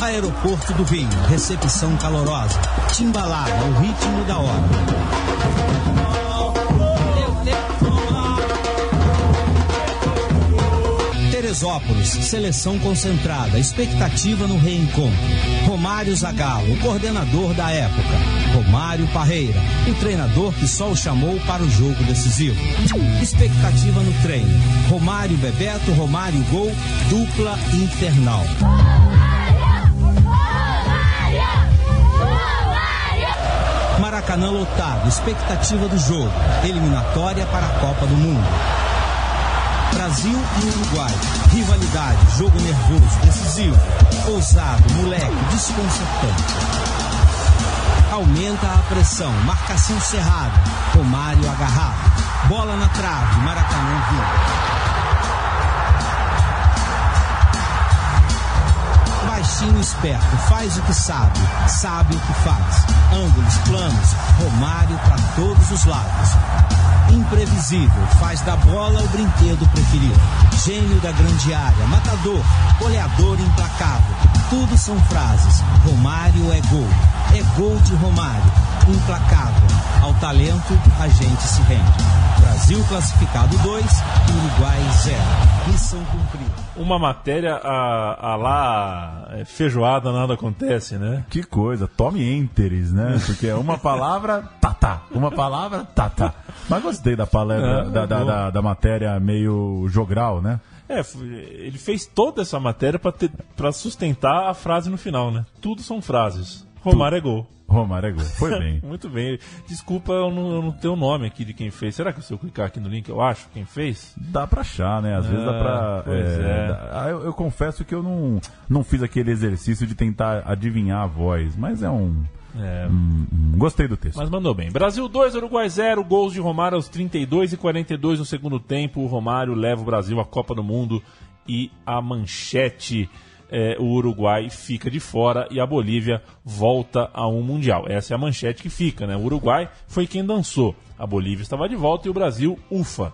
S18: Aeroporto do Rio, recepção calorosa, timbalada, o ritmo da hora. Teresópolis, seleção concentrada, expectativa no reencontro. Romário Zagallo, o coordenador da época. Romário Parreira, o treinador que só o chamou para o jogo decisivo. Expectativa no treino. Romário Bebeto, Romário Gol, dupla infernal. Maracanã lotado, expectativa do jogo. Eliminatória para a Copa do Mundo. Brasil e Uruguai, rivalidade, jogo nervoso, decisivo. Ousado, moleque, desconcertante. Aumenta a pressão, marcação cerrada. Romário agarrado. Bola na trave, Maracanã vivo. Baixinho esperto, faz o que sabe o que faz. Ângulos planos, Romário para todos os lados. Imprevisível, faz da bola o brinquedo preferido. Gênio da grande área, matador, goleador implacável. Tudo são frases. Romário é gol de Romário, implacável. Ao talento a gente se rende. Brasil classificado 2, Uruguai 0. Missão cumprida.
S2: Uma matéria a lá feijoada, nada acontece, né?
S3: Que coisa, tome enteres, né? Porque é uma palavra, tá. Uma palavra, tá. Mas gostei da palavra, da matéria meio jogral, né?
S2: Ele fez toda essa matéria pra sustentar a frase no final, né? Tudo são frases. Romário é gol.
S3: Romário é gol. Foi bem.
S2: Muito bem. Desculpa, eu não tenho o nome aqui de quem fez. Será que se eu clicar aqui no link eu acho quem fez?
S3: Dá pra achar, né? Às vezes dá pra... Eu confesso que eu não fiz aquele exercício de tentar adivinhar a voz, mas gostei do texto.
S2: Mas mandou bem. Brasil 2, Uruguai 0. Gols de Romário aos 32 e 42 no segundo tempo. O Romário leva o Brasil à Copa do Mundo e a manchete... o Uruguai fica de fora e a Bolívia volta a um Mundial. Essa é a manchete que fica, né? O Uruguai foi quem dançou. A Bolívia estava de volta e o Brasil, ufa,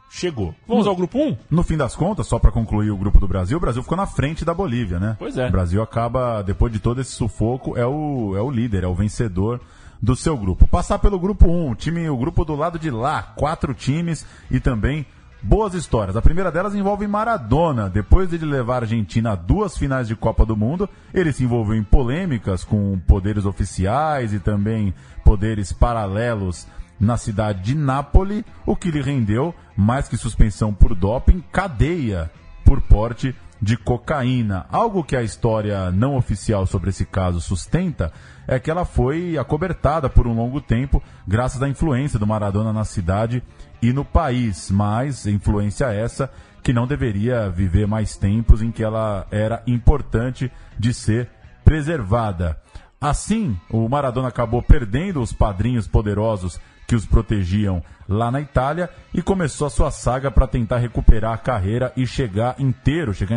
S2: chegou. Vamos ao grupo 1?
S3: No fim das contas, só para concluir o grupo do Brasil, o Brasil ficou na frente da Bolívia, né?
S2: Pois é.
S3: O Brasil acaba, depois de todo esse sufoco, é o líder, é o vencedor do seu grupo. Passar pelo grupo 1, o grupo do lado de lá, 4 times e também boas histórias. A primeira delas envolve Maradona. Depois de ele levar a Argentina a 2 finais de Copa do Mundo, ele se envolveu em polêmicas com poderes oficiais e também poderes paralelos na cidade de Nápoles, o que lhe rendeu, mais que suspensão por doping, cadeia por porte de cocaína. Algo que a história não oficial sobre esse caso sustenta é que ela foi acobertada por um longo tempo graças à influência do Maradona na cidade e no país, mas influência essa que não deveria viver mais tempos em que ela era importante de ser preservada. Assim, o Maradona acabou perdendo os padrinhos poderosos que os protegiam lá na Itália e começou a sua saga para tentar recuperar a carreira e chegar em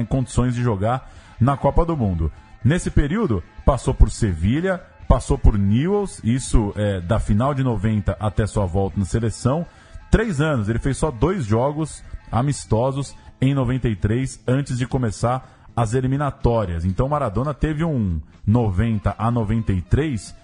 S3: condições de jogar na Copa do Mundo. Nesse período, passou por Sevilha, passou por Newell's, isso da final de 90 até sua volta na seleção. 3 anos, ele fez só 2 jogos amistosos em 93, antes de começar as eliminatórias. Então Maradona teve um 90 a 93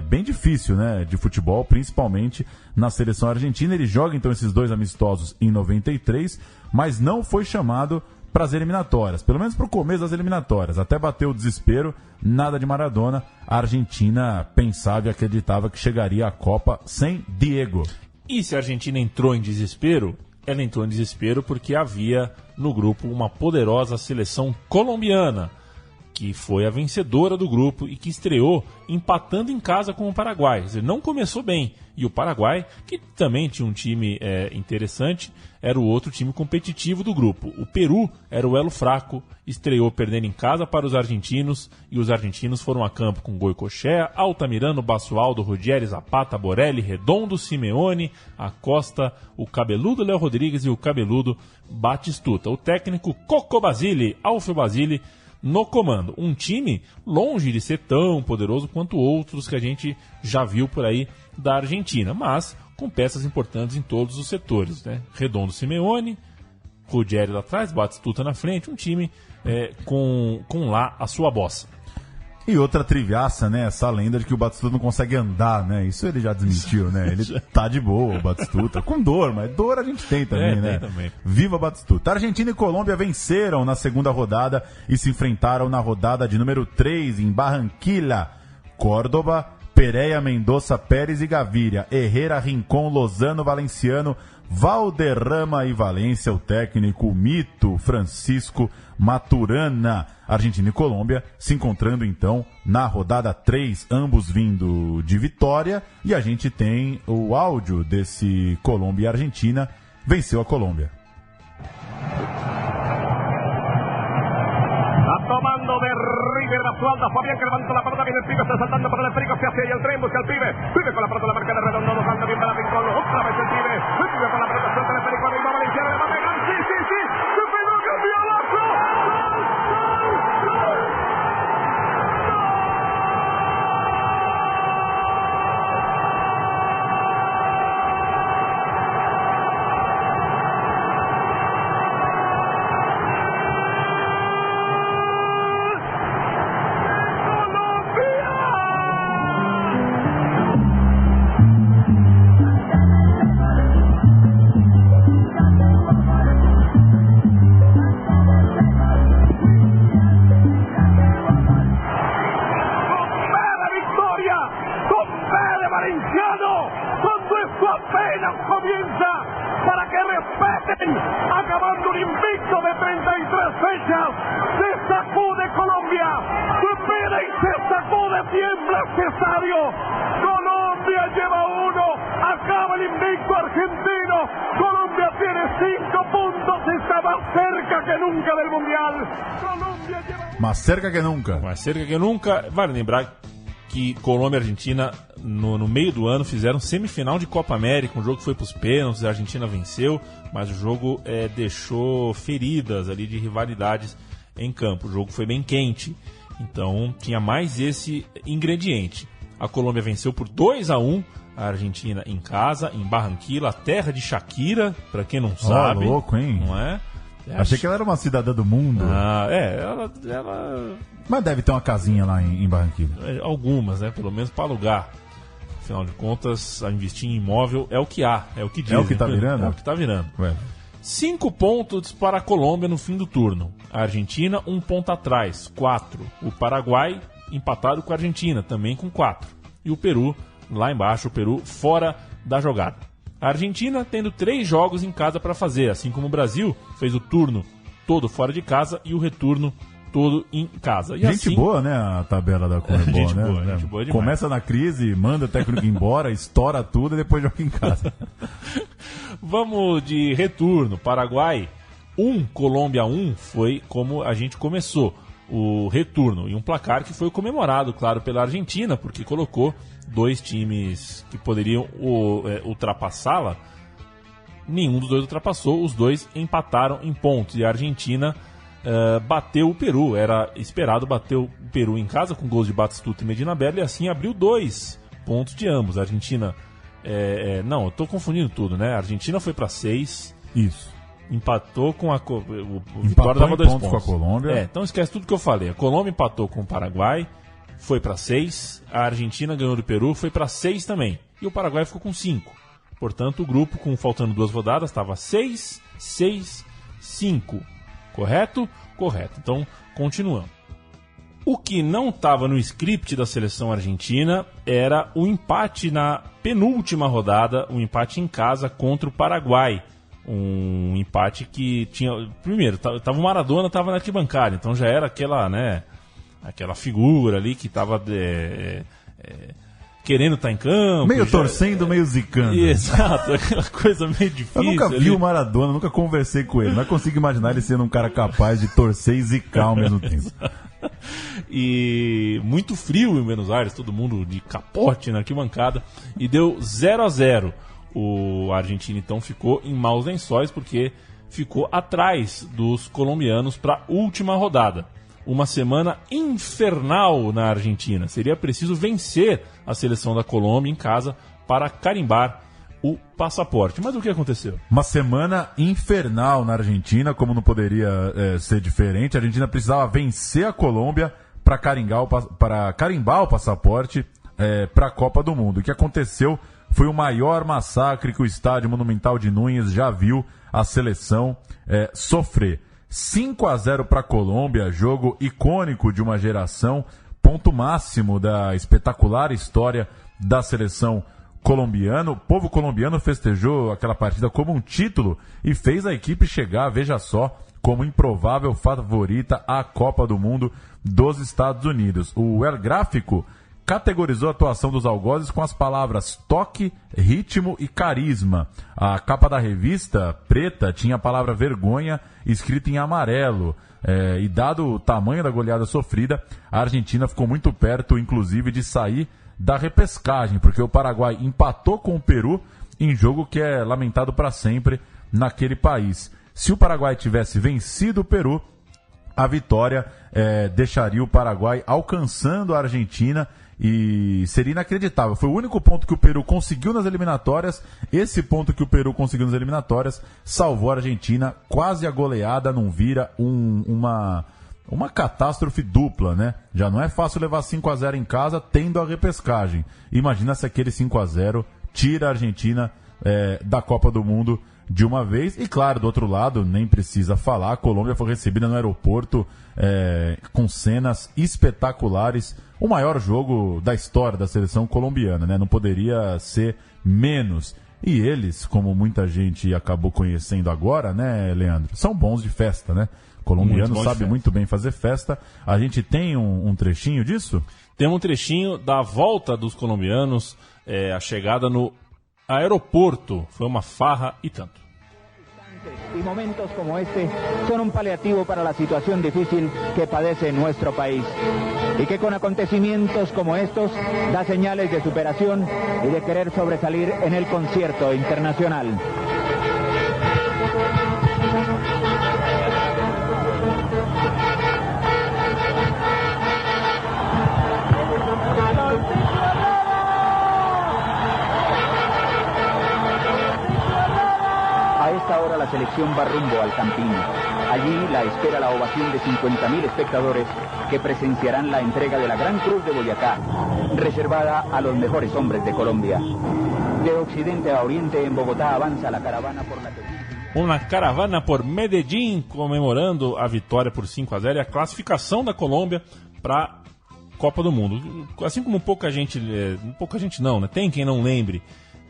S3: bem difícil, né, de futebol, principalmente na seleção argentina. Ele joga então esses 2 amistosos em 93, mas não foi chamado para as eliminatórias, pelo menos para o começo das eliminatórias. Até bateu o desespero, nada de Maradona. A Argentina pensava e acreditava que chegaria à Copa sem Diego.
S2: E se a Argentina entrou em desespero, ela entrou em desespero porque havia no grupo uma poderosa seleção colombiana, que foi a vencedora do grupo e que estreou empatando em casa com o Paraguai. Quer dizer, não começou bem. E o Paraguai, que também tinha um time interessante, era o outro time competitivo do grupo. O Peru era o elo fraco, estreou perdendo em casa para os argentinos, e os argentinos foram a campo com Goicoechea, Altamirano, Basualdo, Ruggeri, Zapata, Borelli, Redondo, Simeone, Acosta, o cabeludo Léo Rodrigues e o cabeludo Batistuta. O técnico Coco Basile, Alfio Basile, no comando. Um time longe de ser tão poderoso quanto outros que a gente já viu por aí da Argentina, mas com peças importantes em todos os setores, né? Redondo, Simeone, Ruggeri lá atrás, Batistuta na frente, um time com lá a sua bossa.
S3: E outra triviaça, né? Essa lenda de que o Batistuta não consegue andar, né? Isso ele já desmentiu, né? Ele tá de boa, o Batistuta. Com dor, mas dor a gente tem também, né?
S2: Tem também.
S3: Viva Batistuta. Argentina e Colômbia venceram na segunda rodada e se enfrentaram na rodada de número 3 em Barranquilla. Córdoba, Pereira, Mendoza, Pérez e Gaviria. Herrera, Rincón, Lozano, Valenciano, Valderrama e Valência. O técnico, o mito, Francisco Maturana. Argentina e Colômbia se encontrando então na rodada 3, ambos vindo de vitória, e a gente tem o áudio desse Colômbia e Argentina. Venceu a Colômbia.
S11: Está tomando Basualdo, Fabián que levanta la pelota, viene el pibe, está saltando para el esférico, se hace y el tren, busca el pibe con la pelota, la marca de Redondo, dejando bien para Rincón, otra vez el pibe con la pelota, suelta el esférico, arriba Valenciano, le va a pegar, sí, se pegó, campeonazo. Acabando un invicto de 33 fechas, se sacude Colombia, supera y se sacude, tiembla este estadio. Colombia lleva 1, acaba el invicto argentino. Colombia tiene 5 puntos, está más cerca que nunca del Mundial. Colombia lleva...
S3: Mais cerca que nunca.
S2: Mais cerca que nunca. Vale lembrar que Colômbia e Argentina, no meio do ano, fizeram semifinal de Copa América, um jogo que foi para os pênaltis, a Argentina venceu, mas o jogo deixou feridas ali de rivalidades em campo. O jogo foi bem quente, então tinha mais esse ingrediente. A Colômbia venceu por 2-1 a Argentina em casa, em Barranquilla, a terra de Shakira, para quem não sabe.
S3: Louco, hein?
S2: Não é?
S3: Achei que ela era uma cidadã do mundo.
S2: Ela...
S3: Mas deve ter uma casinha lá em Barranquilla.
S2: Algumas, né? Pelo menos para alugar. Afinal de contas, a investir em imóvel é o que há, é o que diz.
S3: É o que tá virando?
S2: É o que tá virando. 5 pontos para a Colômbia no fim do turno. A Argentina, 1 ponto atrás, 4. O Paraguai, empatado com a Argentina, também com 4. E o Peru, lá embaixo, o Peru fora da jogada. A Argentina tendo 3 jogos em casa para fazer, assim como o Brasil fez o turno todo fora de casa e o retorno todo em casa. E
S3: gente
S2: assim...
S3: boa, né? A tabela da Conmebol,
S2: gente
S3: né?
S2: Boa, gente boa demais.
S3: Começa na crise, manda o técnico embora, estoura tudo e depois joga em casa.
S2: Vamos de retorno. Paraguai 1, Colômbia 1 foi como a gente começou o retorno. E um placar que foi comemorado, claro, pela Argentina, porque colocou 2 times que poderiam ultrapassá-la. Nenhum dos 2 ultrapassou, os 2 empataram em pontos. E a Argentina bateu o Peru, era esperado bater o Peru em casa com gols de Batistuta e Medina Bella, e assim abriu 2 pontos de ambos. A Argentina, não, eu tô confundindo tudo, né? A Argentina foi para 6.
S3: Isso.
S2: Empatou com a o Vitória dava 2 pontos
S3: com a Colômbia.
S2: Então esquece tudo que eu falei. A Colômbia empatou com o Paraguai, foi para 6. A Argentina ganhou do Peru, foi para 6 também. E o Paraguai ficou com 5. Portanto, o grupo, faltando 2 rodadas, estava 6, 6, 5. Correto? Correto. Então, continuando. O que não estava no script da seleção argentina era o empate na penúltima rodada, um empate em casa contra o Paraguai. Um empate que tinha... Primeiro, tava o Maradona, estava na arquibancada, então já era aquela, né, aquela figura ali que estava querendo estar em campo.
S3: Meio torcendo, meio zicando.
S2: Exato, aquela coisa meio difícil.
S3: Eu nunca vi o Maradona, nunca conversei com ele, mas consigo imaginar ele sendo um cara capaz de torcer e zicar ao mesmo tempo.
S2: E muito frio em Buenos Aires, todo mundo de capote na arquibancada, e deu 0-0. O Argentina então ficou em maus lençóis porque ficou atrás dos colombianos para a última rodada. Uma semana infernal na Argentina. Seria preciso vencer a seleção da Colômbia em casa para carimbar o passaporte. Mas o que aconteceu?
S3: Uma semana infernal na Argentina, como não poderia ser diferente. A Argentina precisava vencer a Colômbia para carimbar o passaporte para a Copa do Mundo. O que aconteceu foi o maior massacre que o estádio Monumental de Núñez já viu a seleção sofrer. 5-0 para a Colômbia, jogo icônico de uma geração, ponto máximo da espetacular história da seleção colombiana. O povo colombiano festejou aquela partida como um título e fez a equipe chegar, veja só, como improvável favorita à Copa do Mundo dos Estados Unidos. O El Gráfico, categorizou a atuação dos algozes com as palavras toque, ritmo e carisma. A capa da revista preta tinha a palavra vergonha escrita em amarelo. E dado o tamanho da goleada sofrida, a Argentina ficou muito perto, inclusive, de sair da repescagem, porque o Paraguai empatou com o Peru em jogo que é lamentado para sempre naquele país. Se o Paraguai tivesse vencido o Peru, a vitória deixaria o Paraguai alcançando a Argentina e seria inacreditável. Foi o único ponto que o Peru conseguiu nas eliminatórias. Esse ponto que o Peru conseguiu nas eliminatórias salvou a Argentina. Quase a goleada não vira uma catástrofe dupla, né? Já não é fácil levar 5-0 em casa tendo a repescagem. Imagina se aquele 5-0 tira a Argentina da Copa do Mundo de uma vez. E claro, do outro lado, nem precisa falar, a Colômbia foi recebida no aeroporto com cenas espetaculares. O maior jogo da história da seleção colombiana, né? Não poderia ser menos. E eles, como muita gente acabou conhecendo agora, né, Leandro? São bons de festa, né? Colombiano sabe muito bem fazer festa. A gente tem um trechinho disso?
S2: Tem um trechinho da volta dos colombianos, a chegada no aeroporto. Foi uma farra e tanto.
S20: Y momentos como este son un paliativo para la situación difícil que padece nuestro país y que con acontecimientos como estos da señales de superación y de querer sobresalir en el concierto internacional. A esta hora la selección va rumbo al Campín. Allí la espera la ovación de 50.000 espectadores que presenciarán la entrega de la Gran Cruz de Boyacá, reservada a los mejores hombres de Colombia. De occidente a oriente, en Bogotá avanza la caravana por la que...
S2: Uma caravana por Medellín comemorando a vitória por 5-0 e a classificação da Colômbia para Copa do Mundo. Assim como pouca gente não, né? Tem quem não lembre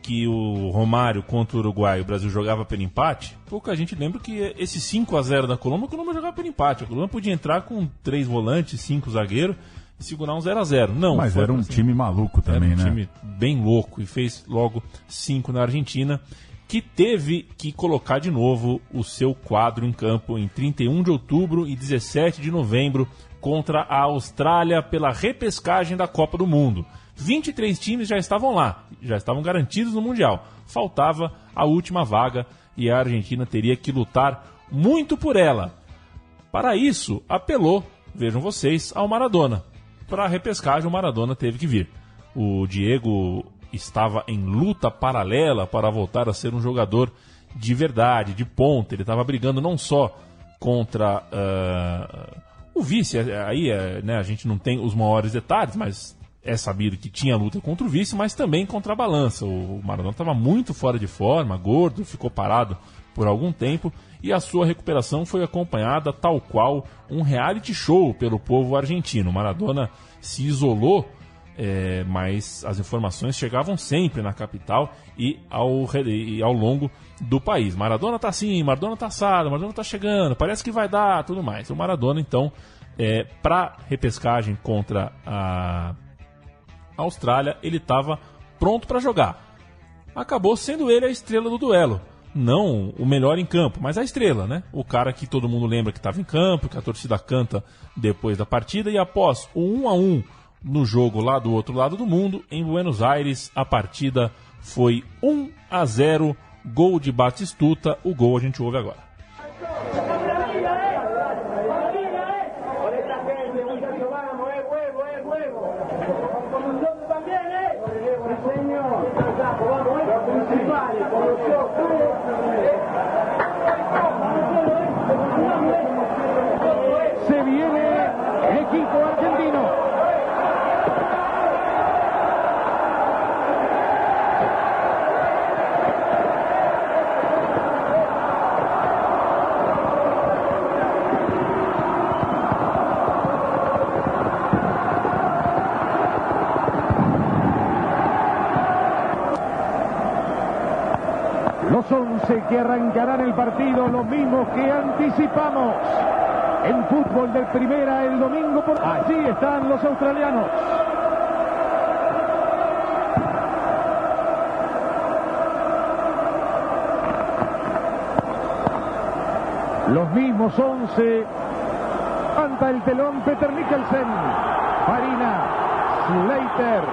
S2: que o Romário contra o Uruguai, o Brasil jogava pelo empate, pouca gente lembra que esse 5-0 da Colômbia, a Colômbia jogava pelo empate. A Colômbia podia entrar com 3 volantes, 5 zagueiros e segurar um 0-0. Não,
S3: mas era um time maluco também,
S2: era
S3: né?
S2: Um time bem louco e fez logo 5 na Argentina, que teve que colocar de novo o seu quadro em campo em 31 de outubro e 17 de novembro contra a Austrália pela repescagem da Copa do Mundo. 23 times já estavam lá, já estavam garantidos no Mundial. Faltava a última vaga e a Argentina teria que lutar muito por ela. Para isso, apelou, vejam vocês, ao Maradona. Para a repescagem, o Maradona teve que vir. O Diego estava em luta paralela para voltar a ser um jogador de verdade, de ponta. Ele estava brigando não só contra o vice, aí né, a gente não tem os maiores detalhes, mas é sabido que tinha luta contra o vice, mas também contra a balança. O Maradona estava muito fora de forma, gordo, ficou parado por algum tempo e a sua recuperação foi acompanhada tal qual um reality show pelo povo argentino. O Maradona se isolou, mas as informações chegavam sempre na capital e ao longo do país. Maradona tá assim, Maradona tá assado, Maradona tá chegando, parece que vai dar, tudo mais. O Maradona, então, para repescagem contra a Austrália, ele estava pronto para jogar. Acabou sendo ele a estrela do duelo. Não o melhor em campo, mas a estrela, né? O cara que todo mundo lembra que estava em campo, que a torcida canta depois da partida. E após o 1-1 no jogo lá do outro lado do mundo, em Buenos Aires, a partida foi 1-0, gol de Batistuta. O gol a gente ouve agora.
S20: Se viene el equipo argentino. Los 11 que arrancarán el partido, los mismos que anticipamos en fútbol de primera el domingo. Allí están los australianos.
S21: Los mismos 11 ante el telón. Peter Mikkelsen, Farina, Slater.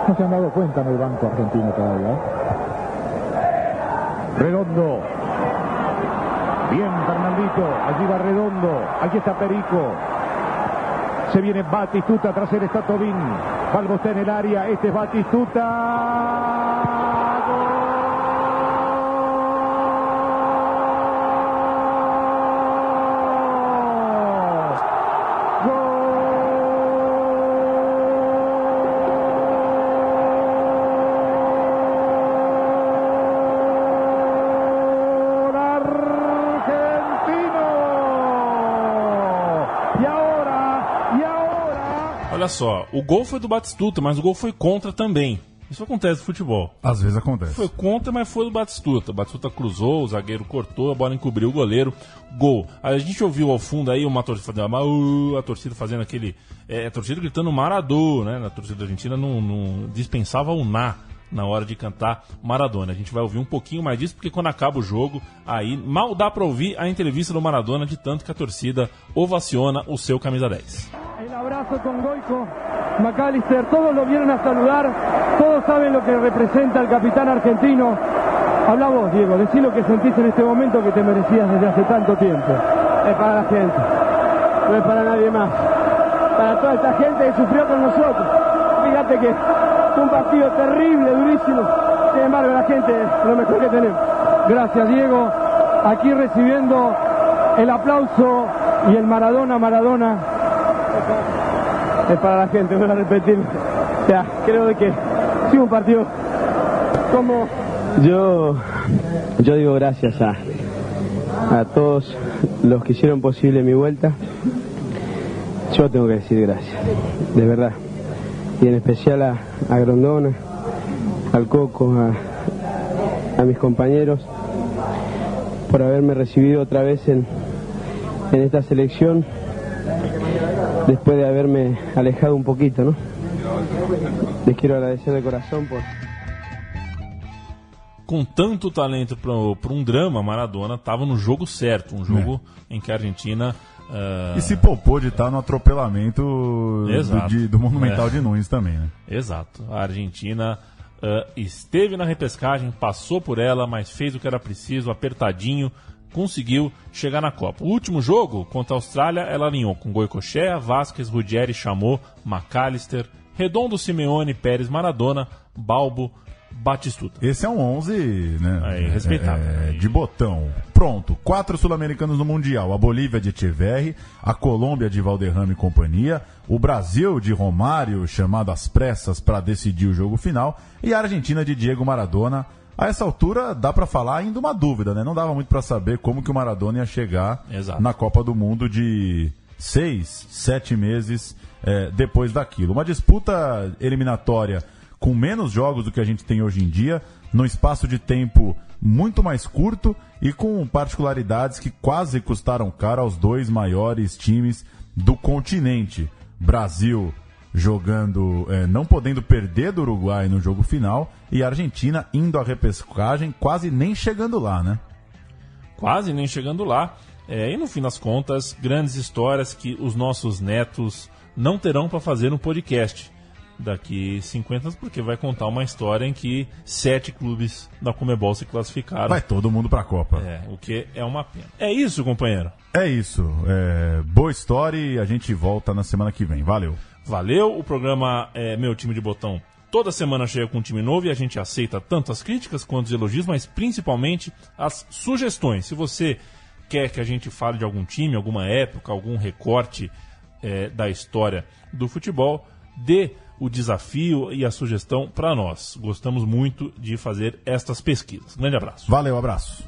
S22: No se han dado cuenta en el banco argentino todavía.
S21: Redondo. Bien, Fernandito. Allí va Redondo. Aquí está Perico. Se viene Batistuta. Tras él está Tobín. Balbo está en el área. Este es Batistuta.
S2: Olha só, o gol foi do Batistuta, mas o gol foi contra também. Isso acontece no futebol.
S3: Às vezes acontece.
S2: Foi contra, mas foi do Batistuta. O Batistuta cruzou, o zagueiro cortou, a bola encobriu o goleiro. Gol. A gente ouviu ao fundo aí uma torcida fazendo a torcida fazendo aquele... a torcida gritando Maradona, né? A torcida argentina não dispensava o na hora de cantar Maradona. A gente vai ouvir um pouquinho mais disso, porque quando acaba o jogo, aí mal dá pra ouvir a entrevista do Maradona, de tanto que a torcida ovaciona o seu camisa 10.
S21: El abrazo con Goico, McAllister, todos lo vienen a saludar, todos saben lo que representa el capitán argentino. Habla vos, Diego, decí lo que sentís en este momento que te merecías desde hace tanto tiempo.
S23: Es para la gente, no es para nadie más, para toda esta gente que sufrió con nosotros. Fíjate que fue un partido terrible, durísimo, sin embargo la gente es lo mejor que tenemos.
S21: Gracias, Diego, aquí recibiendo el aplauso y el Maradona.
S23: Es para la gente, voy a repetir. O sea, creo que fue un partido como... Yo digo gracias a todos los que hicieron posible mi vuelta. Yo tengo que decir gracias, de verdad. Y en especial a Grondona, al Coco, a mis compañeros, por haberme recibido otra vez en esta selección, después de haberme alejado un poquito, ¿no? Les quiero agradecer de corazón por...
S2: Com tanto talento para um drama, Maradona estava no jogo certo, um jogo em que a Argentina...
S3: E se poupou de estar no atropelamento do Monumental de Nunes também, né?
S2: Exato. A Argentina esteve na repescagem, passou por ela, mas fez o que era preciso, apertadinho, conseguiu chegar na Copa. O último jogo, contra a Austrália, ela alinhou com Goicoechea, Vázquez, Ruggeri, Chamou, McAllister, Redondo, Simeone, Pérez, Maradona, Balbo, Batistuta.
S3: Esse é um 11, né?
S2: Respeitável.
S3: De botão. Pronto, 4 sul-americanos no Mundial. A Bolívia de Echeverri, a Colômbia de Valderrama e companhia, o Brasil de Romário, chamado às pressas para decidir o jogo final, e a Argentina de Diego Maradona. A essa altura, dá para falar ainda uma dúvida, né? Não dava muito para saber como que o Maradona ia chegar na Copa do Mundo de 6, 7 meses depois daquilo. Uma disputa eliminatória com menos jogos do que a gente tem hoje em dia, num espaço de tempo muito mais curto e com particularidades que quase custaram caro aos dois maiores times do continente. Brasil jogando, não podendo perder do Uruguai no jogo final, e a Argentina indo à repescagem, quase nem chegando lá, né?
S2: Quase nem chegando lá. E no fim das contas, grandes histórias que os nossos netos não terão para fazer no podcast daqui 50 anos, porque vai contar uma história em que 7 clubes da Conmebol se classificaram.
S3: Vai todo mundo pra Copa.
S2: O que é uma pena. É isso, companheiro?
S3: É isso. Boa história e a gente volta na semana que vem. Valeu.
S2: Valeu. O programa Meu Time de Botão toda semana chega com um time novo e a gente aceita tanto as críticas quanto os elogios, mas principalmente as sugestões. Se você quer que a gente fale de algum time, alguma época, algum recorte da história do futebol, dê o desafio e a sugestão para nós. Gostamos muito de fazer estas pesquisas. Grande abraço.
S3: Valeu, abraço.